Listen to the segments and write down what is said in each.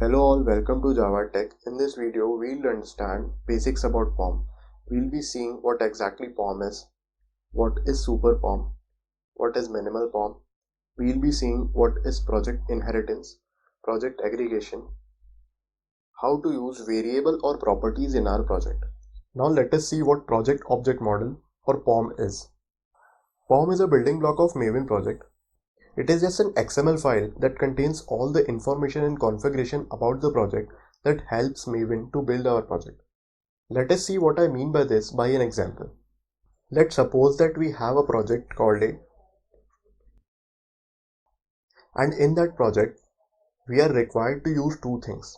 Hello all, welcome to Java Tech. In this video, we'll understand basics about POM. We'll be seeing what exactly POM is, what is super POM, what is minimal POM. We'll be seeing what is project inheritance, project aggregation, how to use variable or properties in our project. Now let us see what project object model or POM is. POM is a building block of Maven project. It is just an XML file that contains all the information and configuration about the project that helps Maven to build our project. Let us see what I mean by this by an example. Let's suppose that we have a project called A, and in that project we are required to use two things.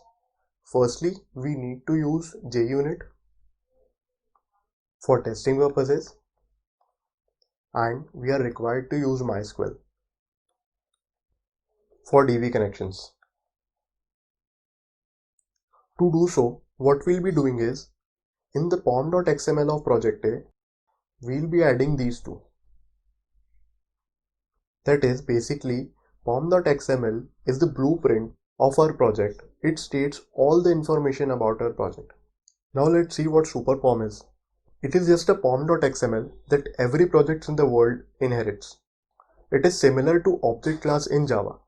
Firstly, we need to use JUnit for testing purposes, and we are required to use MySQL for DB connections. To do so, what we'll be doing is, in the pom.xml of project A, we'll be adding these two. That is, basically, pom.xml is the blueprint of our project. It states all the information about our project. Now let's see what super POM is. It is just a pom.xml that every project in the world inherits. It is similar to object class in Java.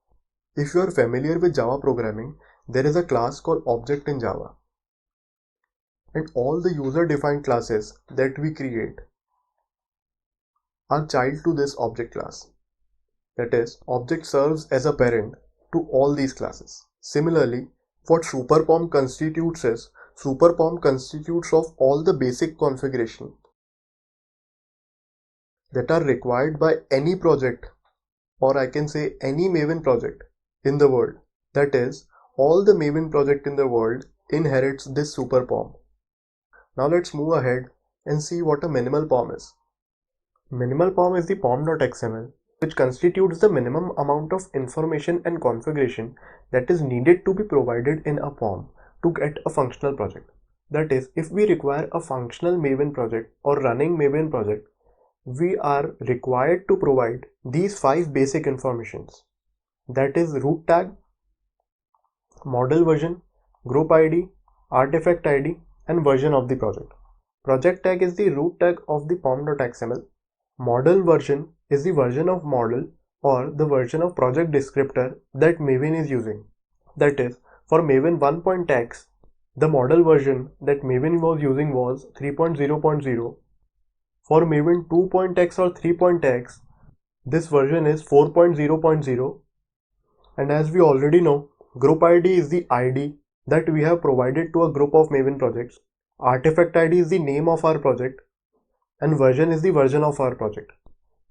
If you are familiar with Java programming, there is a class called object in Java. And all the user-defined classes that we create are child to this object class. That is, object serves as a parent to all these classes. Similarly, what super POM constitutes is, super POM constitutes of all the basic configuration that are required by any project, or I can say any Maven project in the world. That is, all the Maven project in the world inherits this super POM. Now let's move ahead and see what a minimal POM is. Minimal POM is the pom.xml which constitutes the minimum amount of information and configuration that is needed to be provided in a POM to get a functional project. That is, if we require a functional Maven project or running Maven project, we are required to provide these 5 basic informations. That is root tag, model version, group ID, artifact ID, and version of the project. Project tag is the root tag of the pom.xml. Model version is the version of model or the version of project descriptor that Maven is using. That is, for Maven 1.x, the model version that Maven was using was 3.0.0. For Maven 2.x or 3.x, this version is 4.0.0. And as we already know, group ID is the ID that we have provided to a group of Maven projects. Artifact ID is the name of our project, and version is the version of our project.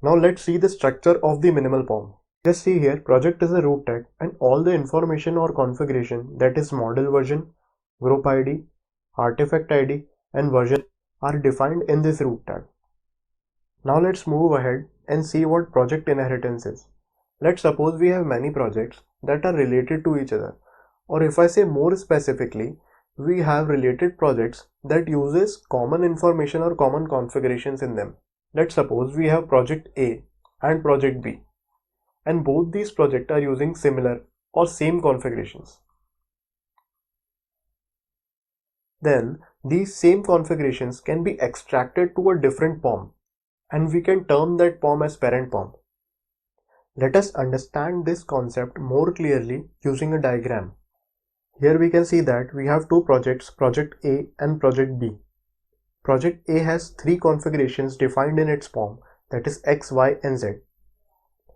Now let's see the structure of the minimal POM. Just see here, project is a root tag and all the information or configuration, that is model version, group ID, artifact ID, and version are defined in this root tag. Now let's move ahead and see what project inheritance is. Let's suppose we have many projects that are related to each other, or if I say more specifically, we have related projects that uses common information or common configurations in them. Let's suppose we have project A and project B, and both these projects are using similar or same configurations. Then these same configurations can be extracted to a different POM, and we can term that POM as parent POM. Let us understand this concept more clearly using a diagram. Here we can see that we have two projects, project A and project B. Project A has 3 configurations defined in its POM, that is X, Y, and Z.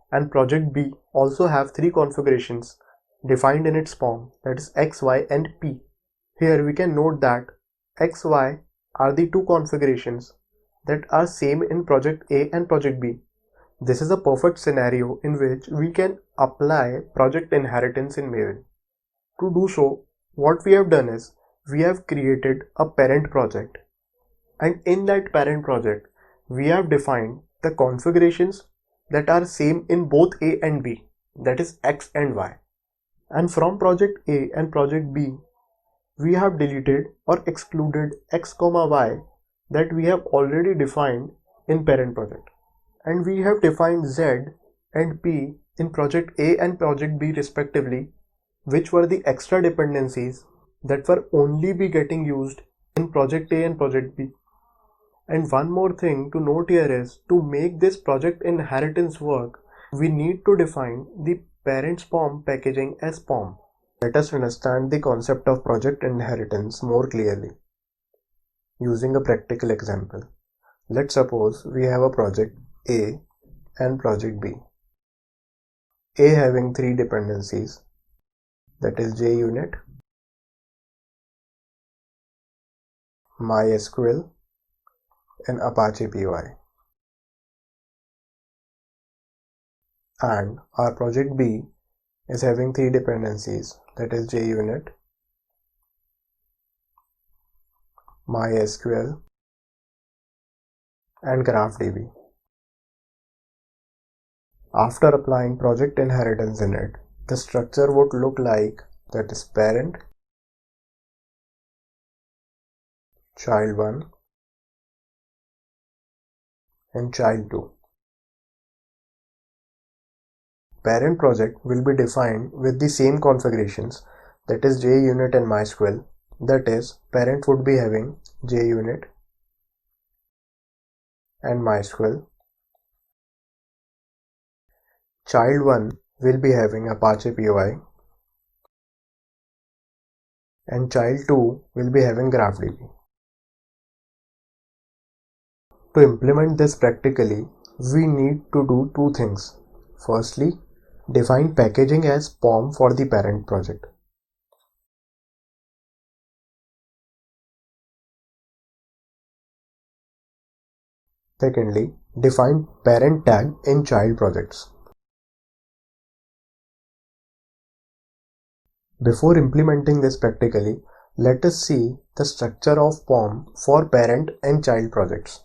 And project B also have 3 configurations defined in its POM, that is X, Y, and P. Here we can note that X, Y are the 2 configurations that are same in project A and project B. This is a perfect scenario in which we can apply project inheritance in Maven. To do so, what we have done is, we have created a parent project, and in that parent project, we have defined the configurations that are same in both A and B, that is X and Y. And from project A and project B, we have deleted or excluded X, Y that we have already defined in parent project. And we have defined Z and P in project A and project B respectively which were the extra dependencies that were only be getting used in project A and project B. And one more thing to note here is, to make this project inheritance work, we need to define the parent's POM packaging as POM. Let us understand the concept of project inheritance more clearly using a practical example. Let's suppose we have a project A and project B. A having three dependencies, that is JUnit, MySQL, and Apache PY. And our project B is having three dependencies, that is JUnit, MySQL, and GraphDB. After applying project inheritance in it, the structure would look like, that is parent, child 1, and child 2. Parent project will be defined with the same configurations, that is JUnit and MySQL. That is, parent would be having JUnit and MySQL. Child 1 will be having Apache PY, and child 2 will be having GraphDB. To implement this practically, we need to do two things. Firstly, define packaging as POM for the parent project. Secondly, define parent tag in child projects. Before implementing this practically, let us see the structure of POM for parent and child projects.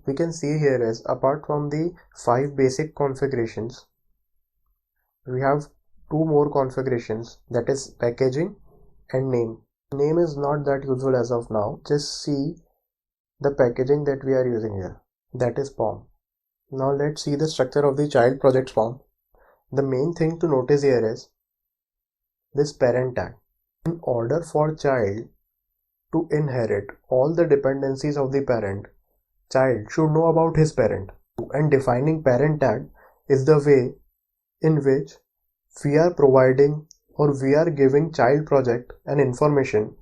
We can see here is, apart from the 5 basic configurations, we have 2 more configurations, that is packaging and name. Name is not that useful as of now, just see the packaging that we are using here, that is POM. Now let's see the structure of the child project's POM. The main thing to notice here is this parent tag. In order for child to inherit all the dependencies of the parent, child should know about his parent, and defining parent tag is the way in which we are providing or we are giving child project an information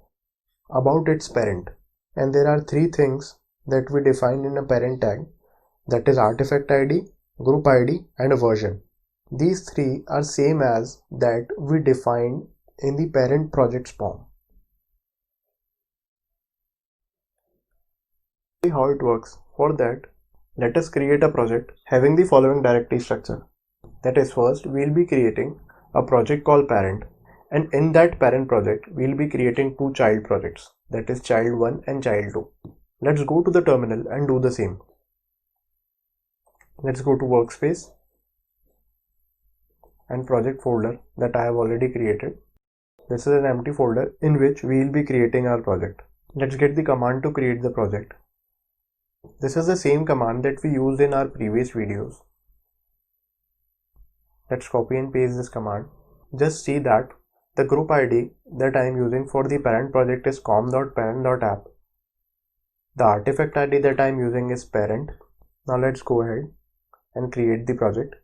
about its parent. And there are 3 things that we define in a parent tag, that is artifact ID, group ID, and a version. These 3 are same as that we defined in the parent project's POM. See how it works. For that, let us create a project having the following directory structure. That is, first we'll be creating a project called parent, and in that parent project we'll be creating 2 child projects, that is child 1 and child 2. Let's go to the terminal and do the same. Let's go to workspace and project folder that I have already created. This is an empty folder in which we will be creating our project. Let's get the command to create the project. This is the same command that we used in our previous videos. Let's copy and paste this command. Just see that the group ID that I am using for the parent project is com.parent.app. The artifact ID that I am using is parent. Now let's go ahead and create the project.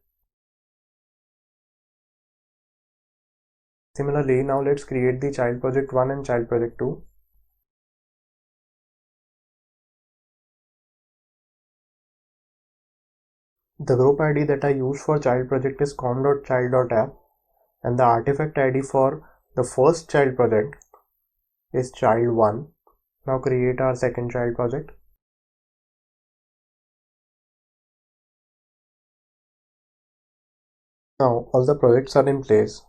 Similarly, now let's create the child project 1 and child project 2. The group ID that I use for child project is com.child.app, and the artifact ID for the first child project is child 1. Now create our second child project. Now all the projects are in place.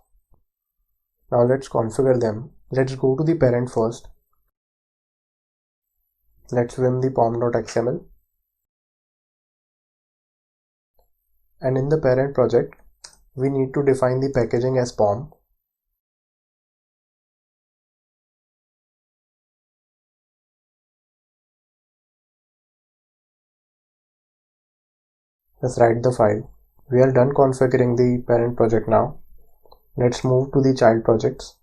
Now let's configure them. Let's go to the parent first. Let's vim the pom.xml. And in the parent project, we need to define the packaging as POM. Let's write the file. We are done configuring the parent project now. Let's move to the child projects.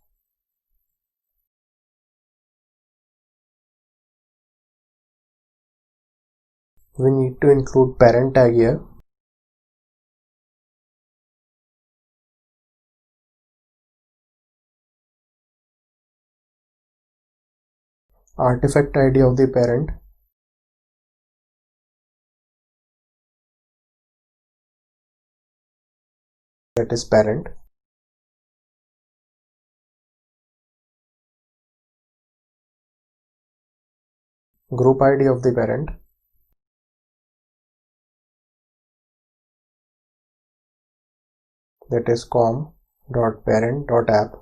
We need to include parent tag here. Artifact ID of the parent. That is parent. Group ID of the parent. That is com.parent.app.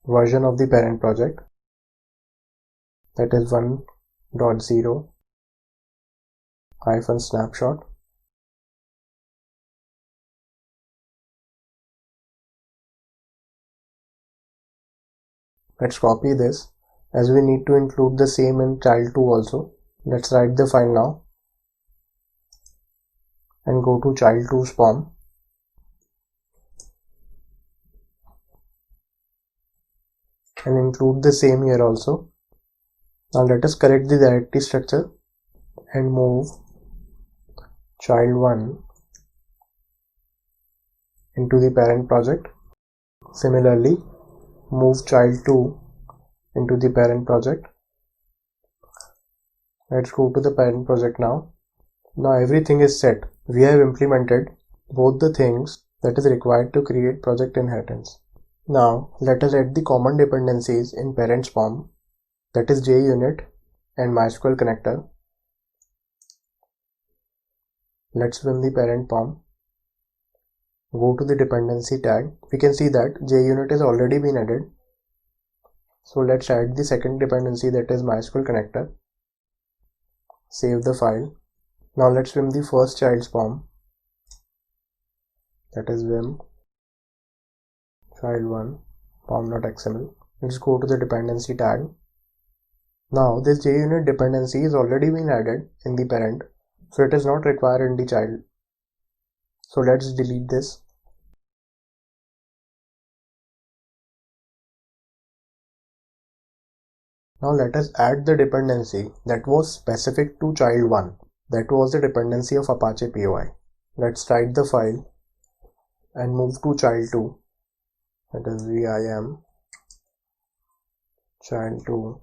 Version of the parent project. That is 1.0-snapshot. Let's copy this as we need to include the same in child 2 also. Let's write the file now and go to child 2's POM. And include the same here also. Now let us correct the directory structure and move child 1 into the parent project. Similarly, move child 2 into the parent project. Let's go to the parent project now. Now everything is set. We have implemented both the things that is required to create project inheritance. Now let us add the common dependencies in parent's POM, that is JUnit and MySQL connector. Let's run the parent POM. Go to the dependency tag. We can see that JUnit has already been added. So let's add the second dependency, that is MySQL connector. Save the file. Now let's vim the first child's POM, that is vim child1 pom.xml. Let's go to the dependency tag. Now this JUnit dependency is already been added in the parent, so it is not required in the child. So let's delete this. Now let us add the dependency that was specific to child 1. That was the dependency of Apache POI. Let's write the file and move to child 2. That is vim child2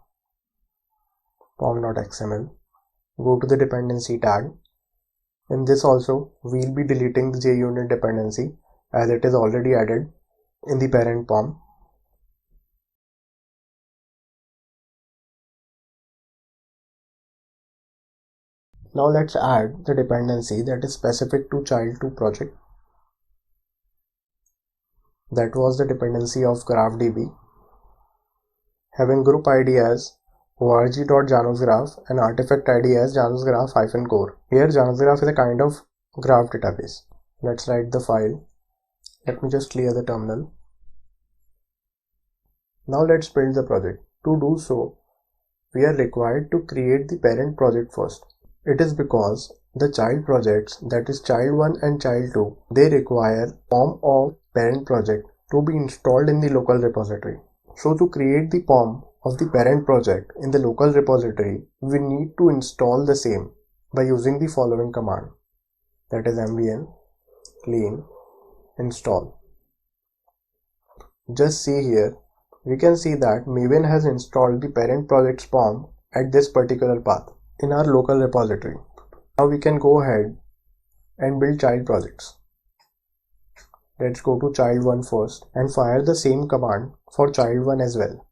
pom.xml. Go to the dependency tag. In this also, we'll be deleting the JUnit dependency as it is already added in the parent POM. Now let's add the dependency that is specific to child2 project. That was the dependency of GraphDB, having group ID as org.janusgraph and artifact ID as janusgraph-core. Here janusgraph is a kind of graph database. Let's write the file. Let me just clear the terminal. Now let's build the project. To do so, we are required to create the parent project first. It is because the child projects, that is child 1 and child 2, they require POM of parent project to be installed in the local repository. So to create the POM of the parent project in the local repository, we need to install the same by using the following command, that is mvn clean install. Just see here, we can see that Maven has installed the parent project's POM at this particular path in our local repository. Now we can go ahead and build child projects. Let's go to child 1 first and fire the same command for child 1 as well.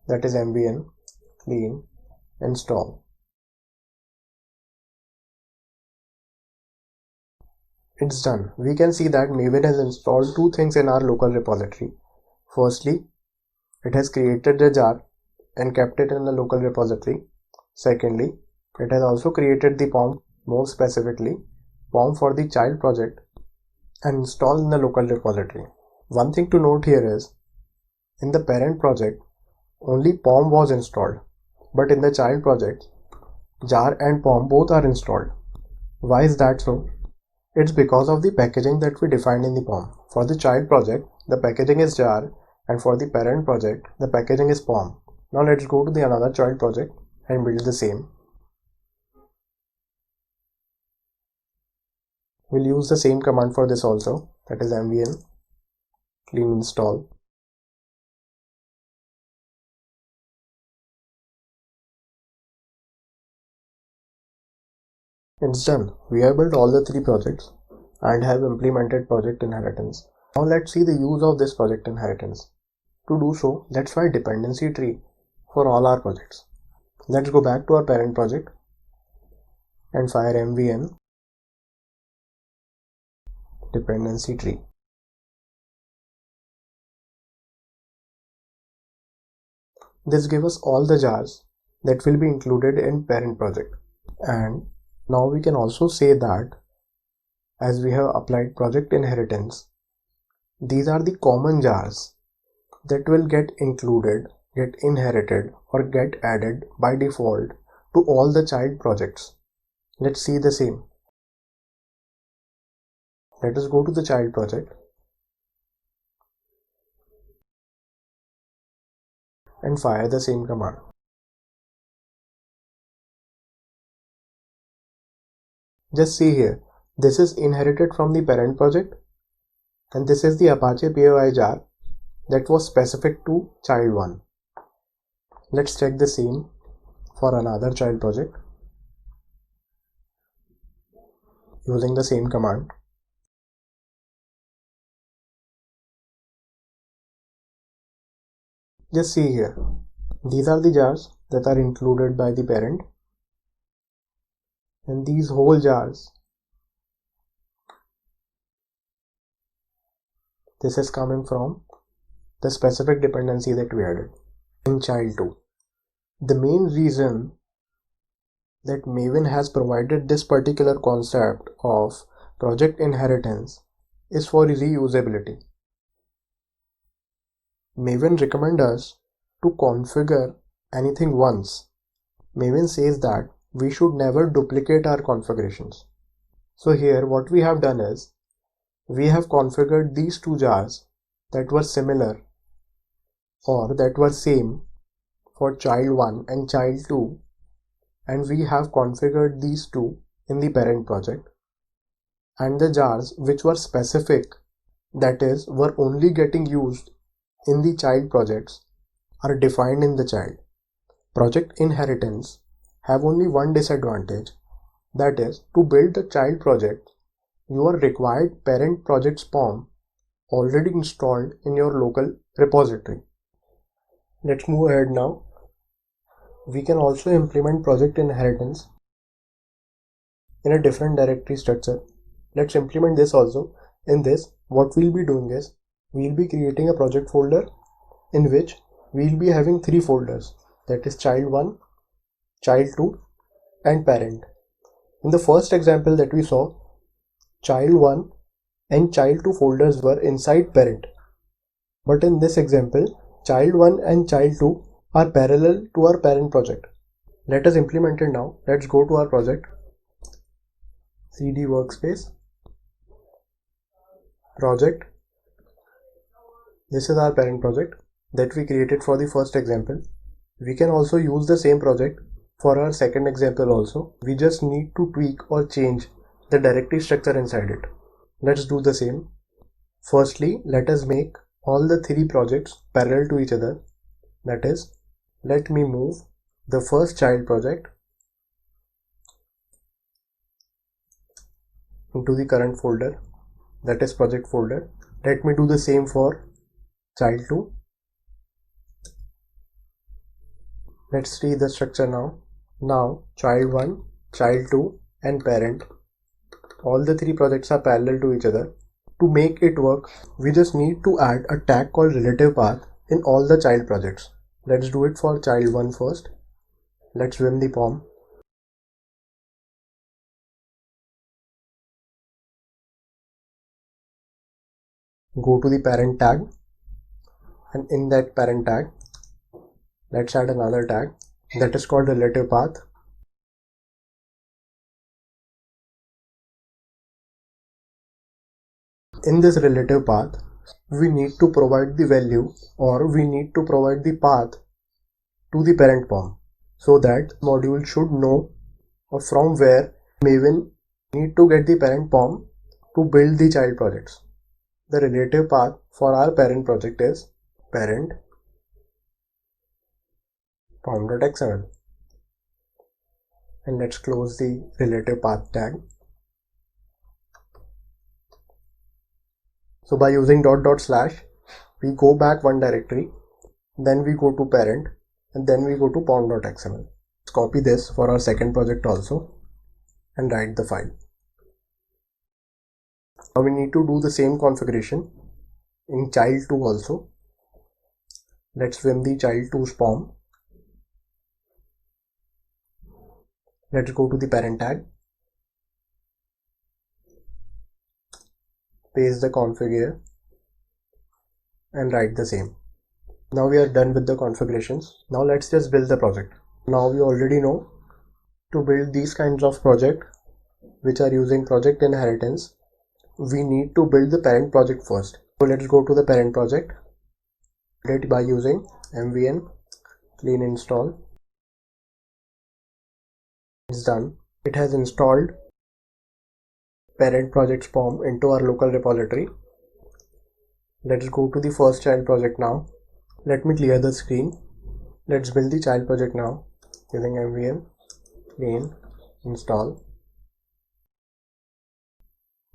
That is mvn clean install. It's done. We can see that Maven has installed two things in our local repository. Firstly, it has created the jar and kept it in the local repository. Secondly, it has also created the POM, more specifically POM for the child project, and installed in the local repository. One thing to note here is, in the parent project, only POM was installed, but in the child project, jar and pom both are installed. Why is that so? It's because of the packaging that we defined in the pom. For the child project, the packaging is jar, and for the parent project, the packaging is pom. Now let's go to the another child project and build the same. We'll use the same command for this also, that is mvn clean install. It's done. We have built all the three projects and have implemented project inheritance. Now let's see the use of this project inheritance. To do so, let's write dependency tree for all our projects. Let's go back to our parent project and fire mvn dependency tree. This gives us all the jars that will be included in parent project. And now we can also say that as we have applied project inheritance, these are the common jars that will get included, get inherited, or get added by default to all the child projects. Let's see the same. Let us go to the child project and fire the same command. Just see here, this is inherited from the parent project, and this is the Apache POI jar that was specific to child 1. Let's check the same for another child project using the same command. Just see here, these are the jars that are included by the parent, and these whole jars, this is coming from the specific dependency that we added in child 2. The main reason that Maven has provided this particular concept of project inheritance is for reusability. Maven recommends us to configure anything once. Maven says that we should never duplicate our configurations. So here what we have done is, we have configured these two jars that were similar or that were same for child 1 and child 2, and we have configured these two in the parent project, and the jars which were specific, that is, were only getting used in the child projects, are defined in the child. Project inheritance have only one disadvantage, that is, to build the child project, your required parent project's POM already installed in your local repository. Let's move ahead now. We can also implement project inheritance in a different directory structure. Let's implement this also. In this, what we'll be doing is, we'll be creating a project folder in which we'll be having three folders, that is child 1, child 2 and parent. In the first example that we saw, child 1 and child 2 folders were inside parent, but in this example, child 1 and child 2 are parallel to our parent project. Let us implement it now. Let's go to our project, cd workspace, project. This is our parent project that we created for the first example. We can also use the same project for our second example also. We just need to tweak or change the directory structure inside it. Let's do the same. Firstly, let us make all the three projects parallel to each other. That is, let me move the first child project into the current folder, that is project folder. Let me do the same for child 2. Let's see the structure now. Now child 1, child 2 and parent, all the three projects are parallel to each other. To make it work, we just need to add a tag called relative path in all the child projects. Let's do it for child 1 first. Let's run the POM. Go to the parent tag, and in that parent tag, let's add another tag that is called relative path. in this relative path, we need to provide the value, or we need to provide the path to the parent POM, so that module should know from where Maven need to get the parent POM to build the child projects. The relative path for our parent project is parent pom.xml, and let's close the relative path tag. So by using // we go back one directory, then we go to parent, and then we go to pom.xml. Let's copy this for our second project also and write the file. Now we need to do the same configuration in child2 also. Let's vim the child2's POM. Let's go to the parent tag, paste the config here, and write the same. Now we are done with the configurations. Now let's just build the project. Now we already know to build these kinds of project which are using project inheritance, we need to build the parent project first. So let's go to the parent project, build it by using mvn clean install. It's done. It has installed parent project's POM into our local repository. Let's go to the first child project now. Let me clear the screen. Let's build the child project now using mvn clean install.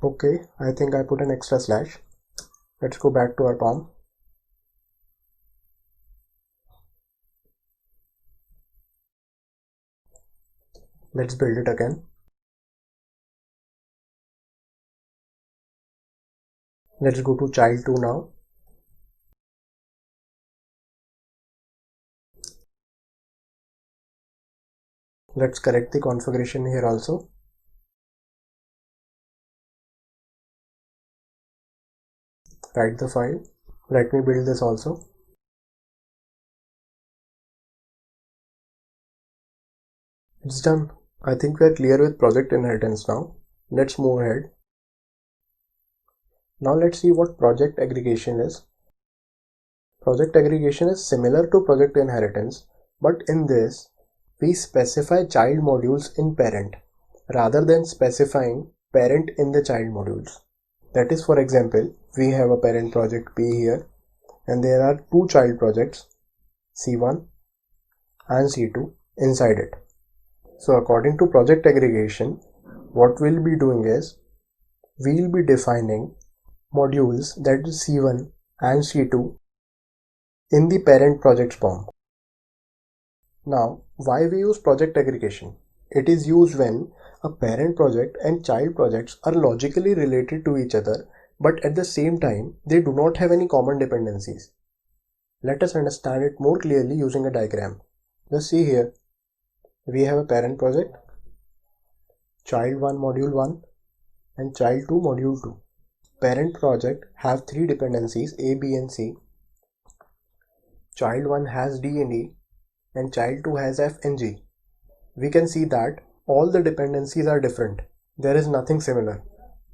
Okay, I think I put an extra slash. Let's go back to our POM. Let's build it again. Let's go to child2 now. Let's correct the configuration here also. Write the file. Let me build this also. It's done. I think we are clear with project inheritance now. Let's move ahead. Now let's see what project aggregation is. Project aggregation is similar to project inheritance, but in this we specify child modules in parent rather than specifying parent in the child modules. That is, for example, we have a parent project P here, and there are two child projects C1 and C2 inside it. So according to project aggregation, what we'll be doing is we'll be defining modules, that is C1 and C2, in the parent project's POM. Now, why we use project aggregation? It is used when a parent project and child projects are logically related to each other, but at the same time they do not have any common dependencies. Let us understand it more clearly using a diagram. Just see here, we have a parent project, child1 module 1 and child2 module 2. Parent project have three dependencies A, B and C. Child1 has D and E and child2 has F and G. We can see that all the dependencies are different. There is nothing similar.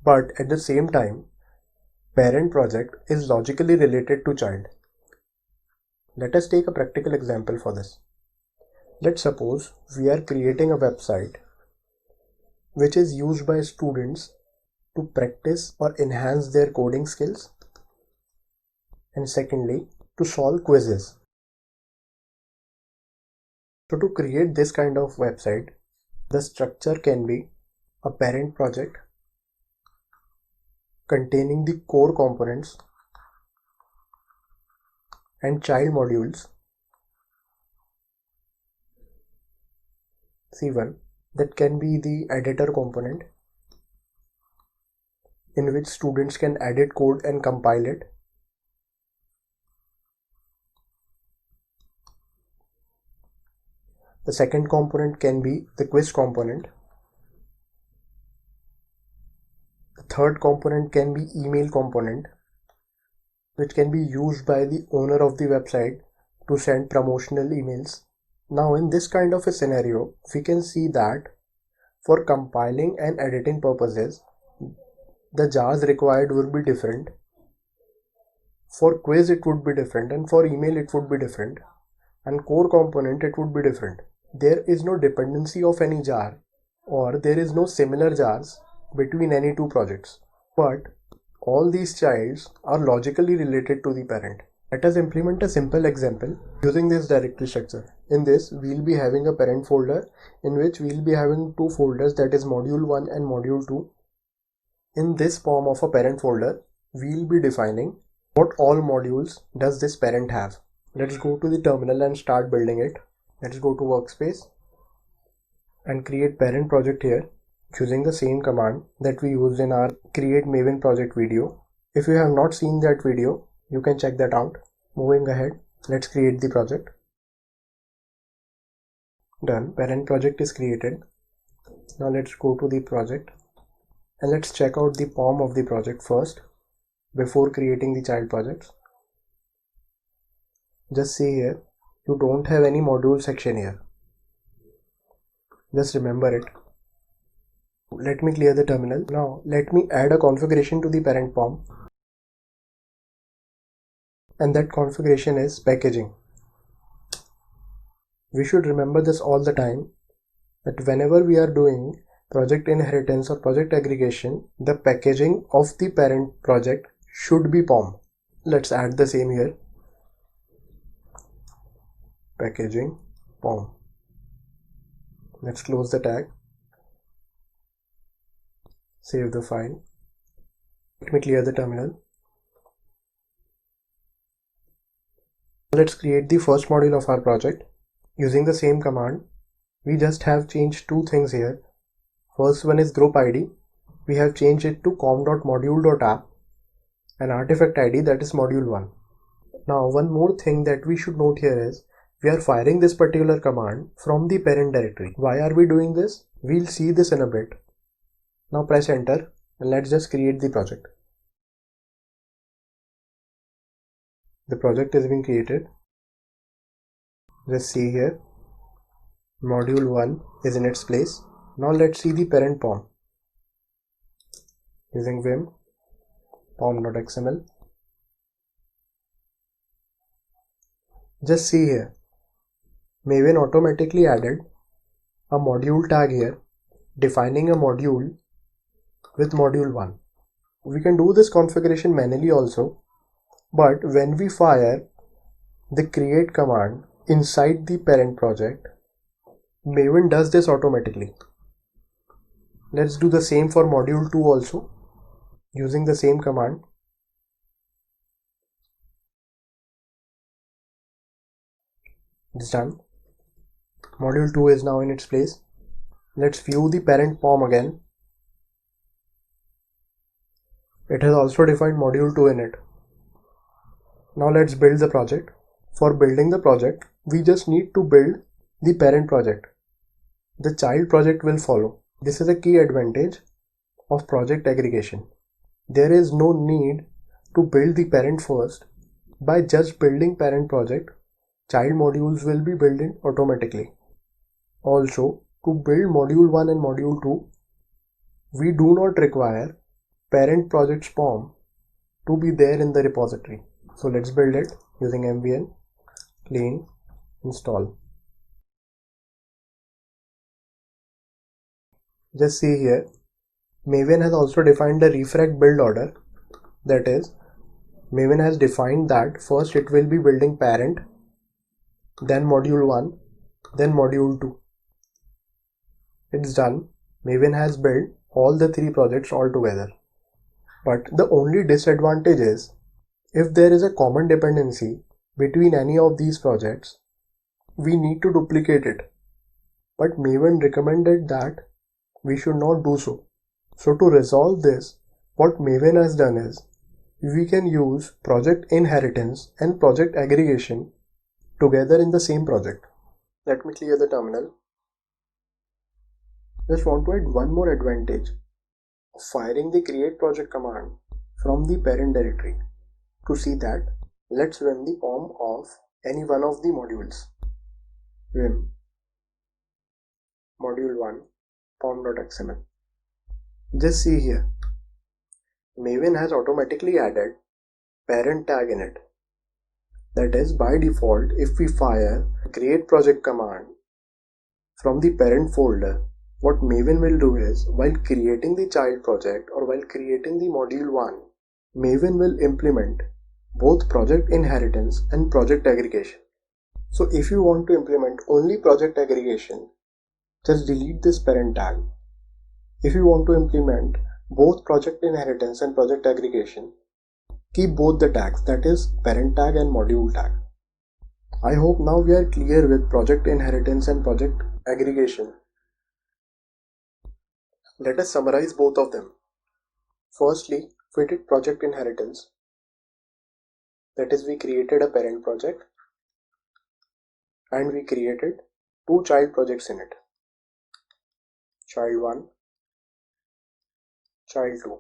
But at the same time, parent project is logically related to child. Let us take a practical example for this. Let's suppose we are creating a website which is used by students to practice or enhance their coding skills, and secondly, to solve quizzes. So to create this kind of website, the structure can be a parent project containing the core components and child modules C1, that can be the editor component in which students can edit code and compile it. The second component can be the quiz component. The third component can be email component, which can be used by the owner of the website to send promotional emails. Now in this kind of a scenario, we can see that for compiling and editing purposes, the jars required would be different. For quiz it would be different, and for email it would be different, and core component it would be different. There is no dependency of any jar, or there is no similar jars between any two projects, but all these childs are logically related to the parent. Let us implement a simple example using this directory structure. In this, we'll be having a parent folder in which we'll be having two folders, that is module 1 and module 2. In this form of a parent folder, we'll be defining what all modules does this parent have. Let's go to the terminal and start building it. Let's go to workspace and create parent project here using the same command that we used in our create Maven project video. If you have not seen that video, you can check that out. Moving ahead, let's create the project. Done. Parent project is created. Now let's go to the project and let's check out the POM of the project first before creating the child projects. Just see here, you don't have any module section here. Just remember it. Let me clear the terminal. Now let me add a configuration to the parent POM. And that configuration is packaging. We should remember this all the time, that whenever we are doing project inheritance or project aggregation, the packaging of the parent project should be POM. Let's add the same here. Packaging POM. Let's close the tag. Save the file. Let me clear the terminal. Let's create the first module of our project. Using the same command, we just have changed two things here. First one is group ID. We have changed it to com.module.app, and artifact ID, that is module 1. Now one more thing that we should note here is we are firing this particular command from the parent directory. Why are we doing this? We'll see this in a bit. Now press enter and let's just create the project. The project is being created. Just see here, module 1 is in its place. Now let's see the parent POM. Using vim pom.xml. Just see here, Maven automatically added a module tag here, defining a module with module 1. We can do this configuration manually also, but when we fire the create command inside the parent project, Maven does this automatically. Let's do the same for module 2 also, using the same command. It's done. Module 2 is now in its place. Let's view the parent POM again. It has also defined module 2 in it. Now let's build the project. For building the project, we just need to build the parent project. The child project will follow. This is a key advantage of project aggregation. There is no need to build the parent first. By just building parent project, child modules will be built in automatically. Also, to build module 1 and module 2, we do not require parent project's POM to be there in the repository. So let's build it using mvn clean install. Just see here, Maven has also defined the refract build order. That is, Maven has defined that first it will be building parent, then module 1, then module 2. It's done. Maven has built all the three projects all together. But the only disadvantage is, if there is a common dependency between any of these projects, we need to duplicate it. But Maven recommended that we should not do so. So to resolve this, what Maven has done is, we can use project inheritance and project aggregation together in the same project. Let me clear the terminal. Just want to add one more advantage of firing the create project command from the parent directory. To see that, let's run the POM of any one of the modules. Vim module 1 pom.xml. Just see here, Maven has automatically added parent tag in it. That is, by default, if we fire create project command from the parent folder, what Maven will do is, while creating the child project or while creating the module 1, Maven will implement both project inheritance and project aggregation. So if you want to implement only project aggregation, just delete this parent tag. If you want to implement both project inheritance and project aggregation, keep both the tags, that is parent tag and module tag. I hope now we are clear with project inheritance and project aggregation. Let us summarize both of them. Firstly, we did project inheritance. That is, we created a parent project and we created two child projects in it. Child 1, child 2.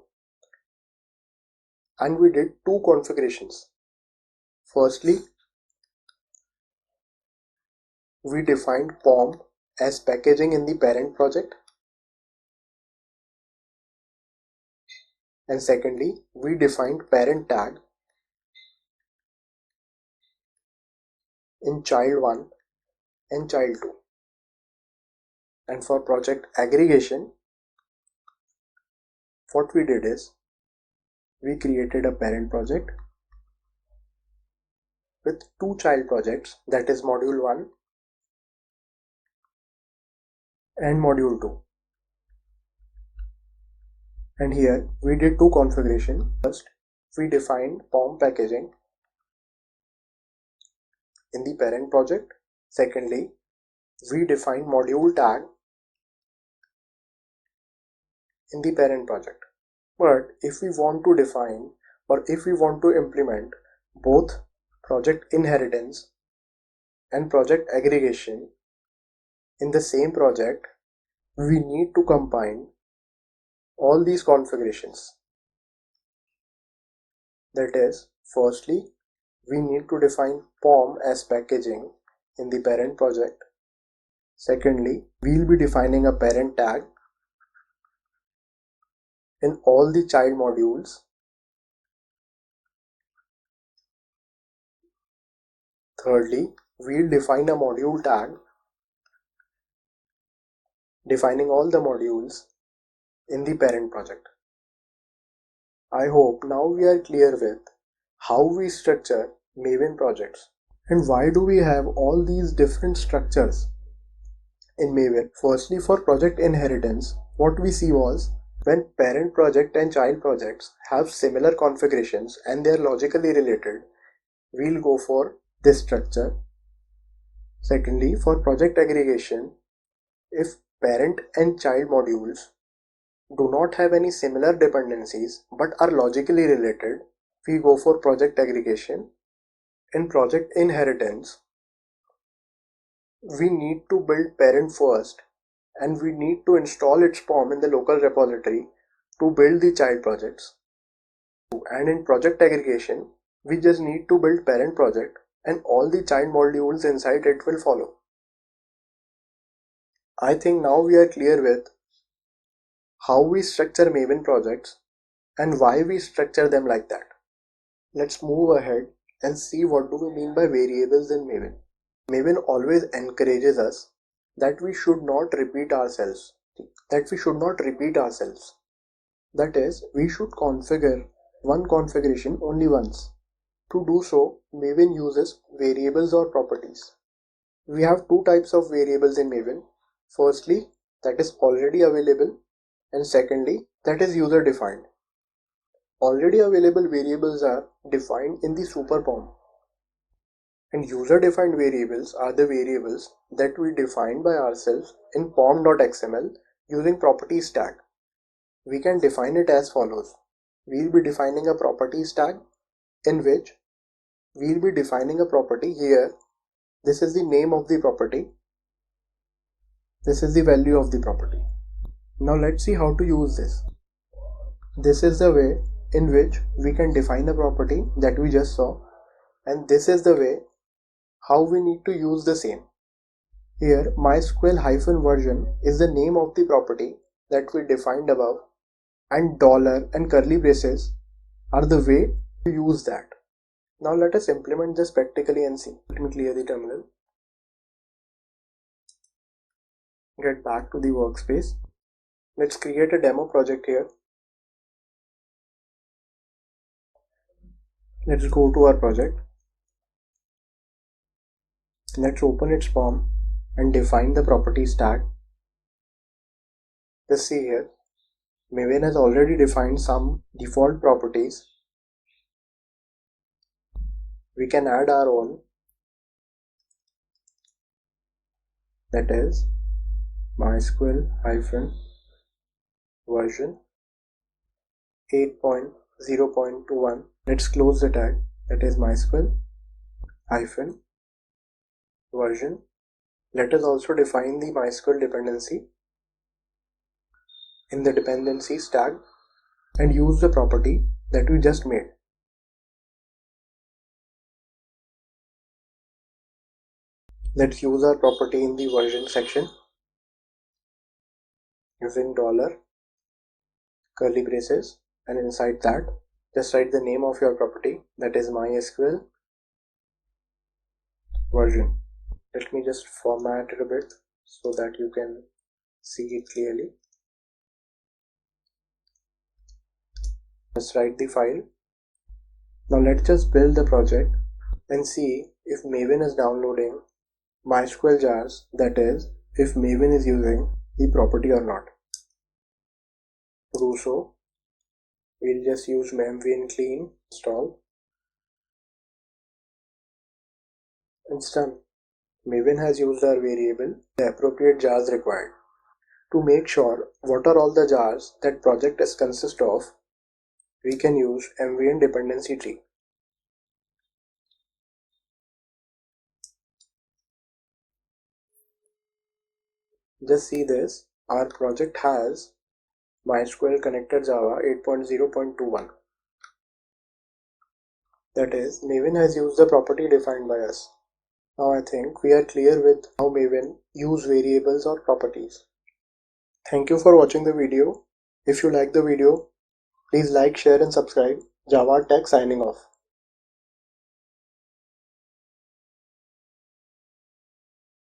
And we did two configurations. Firstly, we defined POM as packaging in the parent project. And secondly, we defined parent tag in child 1 and child 2. And for project aggregation, what we did is, we created a parent project with two child projects, that is module 1 and module 2. And here we did two configurations. First, we defined POM packaging in the parent project. Secondly, we defined module tag in the parent project. But if we want to define or if we want to implement both project inheritance and project aggregation in the same project, we need to combine all these configurations. That is, firstly, we need to define POM as packaging in the parent project. Secondly, we'll be defining a parent tag in all the child modules. Thirdly, we'll define a module tag defining all the modules in the parent project. I hope now we are clear with how we structure Maven projects and why do we have all these different structures in Maven. Firstly, for project inheritance, what we see was when parent project and child projects have similar configurations and they are logically related, we'll go for this structure. Secondly, for project aggregation, if parent and child modules do not have any similar dependencies but are logically related, we go for project aggregation. In project inheritance, we need to build parent first and we need to install its POM in the local repository to build the child projects. And in project aggregation, we just need to build parent project and all the child modules inside it will follow. I think now we are clear with how we structure Maven projects and why we structure them like that. Let's move ahead and see what do we mean by variables in Maven. Maven always encourages us that we should not repeat ourselves. That is, we should configure one configuration only once. To do so, Maven uses variables or properties. We have two types of variables in Maven. Firstly, that is already available, and secondly, that is user defined. Already available variables are defined in the super POM, and user defined variables are the variables that we define by ourselves in pom.xml using properties tag. We can define it as follows. We'll be defining a properties tag in which we'll be defining a property here. This is the name of the property. This is the value of the property. Now let's see how to use this. This is the way in which we can define a property that we just saw, and this is the way how we need to use the same. Here MySQL-version is the name of the property that we defined above, and dollar and curly braces are the way to use that. Now let us implement this practically and see. Let me clear the terminal. Get back to the workspace. Let's create a demo project here. Let's go to our project. Let's open its form and define the properties tag. Just see here, Maven has already defined some default properties. We can add our own, that is MySQL version 8.0.21. Let's close the tag, that is MySQL version. Let us also define the MySQL dependency in the dependencies tag and use the property that we just made. Let's use our property in the version section using dollar curly braces, and inside that just write the name of your property, that is MySQL version. Let me just format it a bit so that you can see it clearly. Just write the file. Now let's just build the project and see if Maven is downloading MySQL jars, that is if Maven is using the property or not. To do so, we'll just use memv clean install. It's done. Maven has used our variable, the appropriate jars required. To make sure what are all the jars that project is consist of, we can use MVN dependency tree. Just see this, our project has MySQL connector Java 8.0.21. That is, Maven has used the property defined by us. Now I think we are clear with how Maven use variables or properties. Thank you for watching the video. If you like the video, please like, share and subscribe. Java Tech signing off.